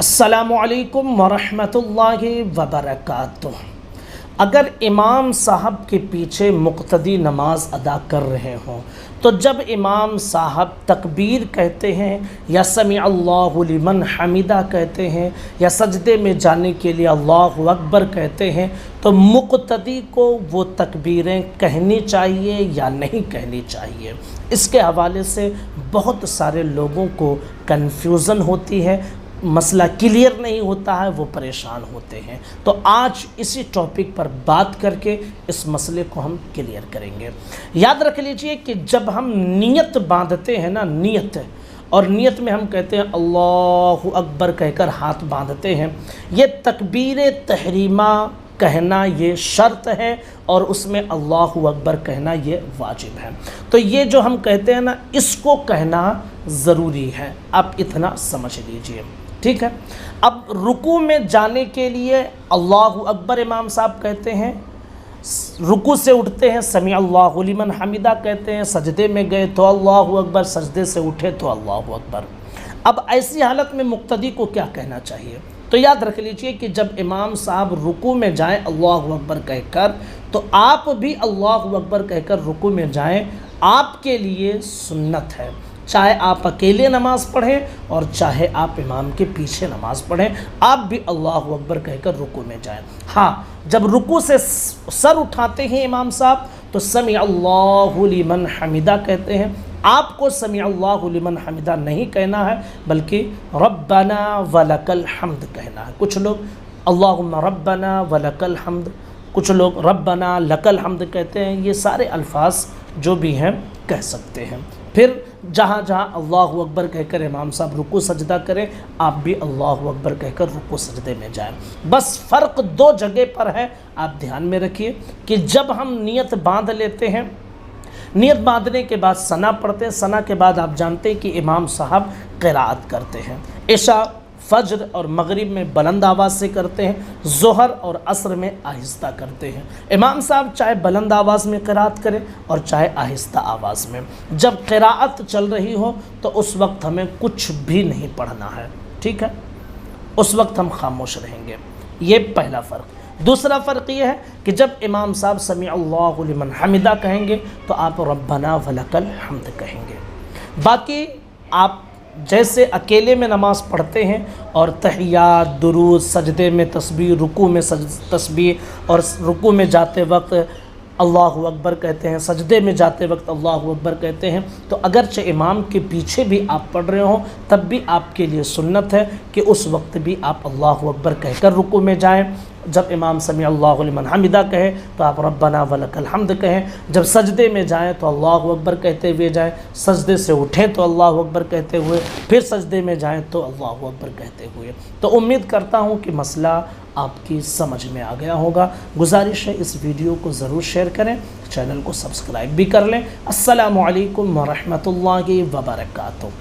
अस्सलामुअलैकुम वरहमतुल्लाहि वबरकातुह। अगर इमाम साहब के पीछे मुक़्तदी नमाज अदा कर रहे हों तो जब इमाम साहब तकबीर कहते हैं या समी अल्लाहु लिमन हमिदा कहते हैं या सजदे में जाने के लिए अल्लाहु अकबर कहते हैं तो मुक़्तदी को वो तकबीरें कहनी चाहिए या नहीं कहनी चाहिए। इसके हवाले से बहुत सारे लोगों को कन्फ्यूज़न होती है, मसला क्लियर नहीं होता है, वो परेशान होते हैं। तो आज इसी टॉपिक पर बात करके इस मसले को हम क्लियर करेंगे। याद रख लीजिए कि जब हम नियत बांधते हैं ना, नियत, और नियत में हम कहते हैं अल्लाहु अकबर कहकर हाथ बांधते हैं, ये तकबीर तहरीमा कहना ये शर्त है और उसमें अल्लाहु अकबर कहना ये वाजिब है। तो ये जो हम कहते हैं ना, इसको कहना ज़रूरी है, आप इतना समझ लीजिए, ठीक है। अब रुकू में जाने के लिए अल्लाहु अकबर इमाम साहब कहते हैं, रुकू से उठते हैं समी अल्लाहु लिमन हमिदा कहते हैं, सजदे में गए तो अल्लाहु अकबर, सजदे से उठे तो अल्लाहु अकबर। अब ऐसी हालत में मुक्तदी को क्या कहना चाहिए? तो याद रख लीजिए कि जब इमाम साहब रुकू में जाएं अल्लाहु अकबर कहकर, तो आप भी अल्लाहु अकबर कहकर रुकू में जाएं, आपके लिए सुन्नत है। चाहे आप अकेले नमाज़ पढ़ें और चाहे आप इमाम के पीछे नमाज़ पढ़ें, आप भी अल्लाहु अकबर कहकर रुकू में जाएं। हाँ, जब रुकू से सर उठाते हैं इमाम साहब तो समी अल्लाहु लिमन हमिदा कहते हैं। आपको समी अल्लाहु लिमन हमिदा नहीं कहना है, बल्कि रब्बना वलकल हम्द कहना है। कुछ लोग अल्लाहुम्मा रब्बना वलकल हम्द, कुछ लोग रब्बना लकल हम्द कहते हैं। ये सारे अल्फाज जो भी हैं कह सकते हैं। फिर जहाँ जहाँ अल्लाहु अकबर कहकर इमाम साहब रुकू सजदा करें, आप भी अल्लाहु अकबर कहकर रुकू सजदे में जाएं। बस फ़र्क दो जगह पर है, आप ध्यान में रखिए कि जब हम नियत बांध लेते हैं, नियत बांधने के बाद सना पढ़ते हैं, सना के बाद आप जानते हैं कि इमाम साहब क़िराअत करते हैं। इशा, फज्र और मगरिब में बुलंद आवाज़ से करते हैं, ज़ोहर और असर में आहिस्ता करते हैं। इमाम साहब चाहे बुलंद आवाज़ में क़िराअत करें और चाहे आहिस्ता आवाज़ में। जब क़िराअत चल रही हो तो उस वक्त हमें कुछ भी नहीं पढ़ना है, ठीक है, उस वक्त हम खामोश रहेंगे। ये पहला फ़र्क। दूसरा फ़र्क ये है कि जब इमाम साहब समी अल्लाहु लिमन हमिदा कहेंगे तो आप रब्बना वलकल हम्द कहेंगे। बाकी आप जैसे अकेले में नमाज़ पढ़ते हैं और तहियात, दुरूद, सजदे में तस्बीह, रुकू में तस्बीह और रुकू में जाते वक्त अल्लाहु अकबर कहते हैं, सजदे में जाते वक्त अल्लाहु अकबर कहते हैं, तो अगरचे इमाम के पीछे भी आप पढ़ रहे हों तब भी आपके लिए सुन्नत है कि उस वक्त भी आप अल्लाहु अकबर कहकर रुकू में जाएं। जब इमाम समी अल्लाहु लिमन हमिदा कहे तो आप रब्बना वलकल हम्द कहें। जब सजदे में जाएं तो अल्लाहु अकबर कहते हुए जाएं, सजदे से उठें तो अल्लाहु अकबर कहते हुए, फिर सजदे में जाएं तो अल्लाहु अकबर कहते हुए। तो उम्मीद करता हूं कि मसला आपकी समझ में आ गया होगा। गुजारिश है इस वीडियो को ज़रूर शेयर करें, चैनल को सब्सक्राइब भी कर लें। अस्सलामु अलैकुम वरहमतुल्लाहि वबरकातुहू।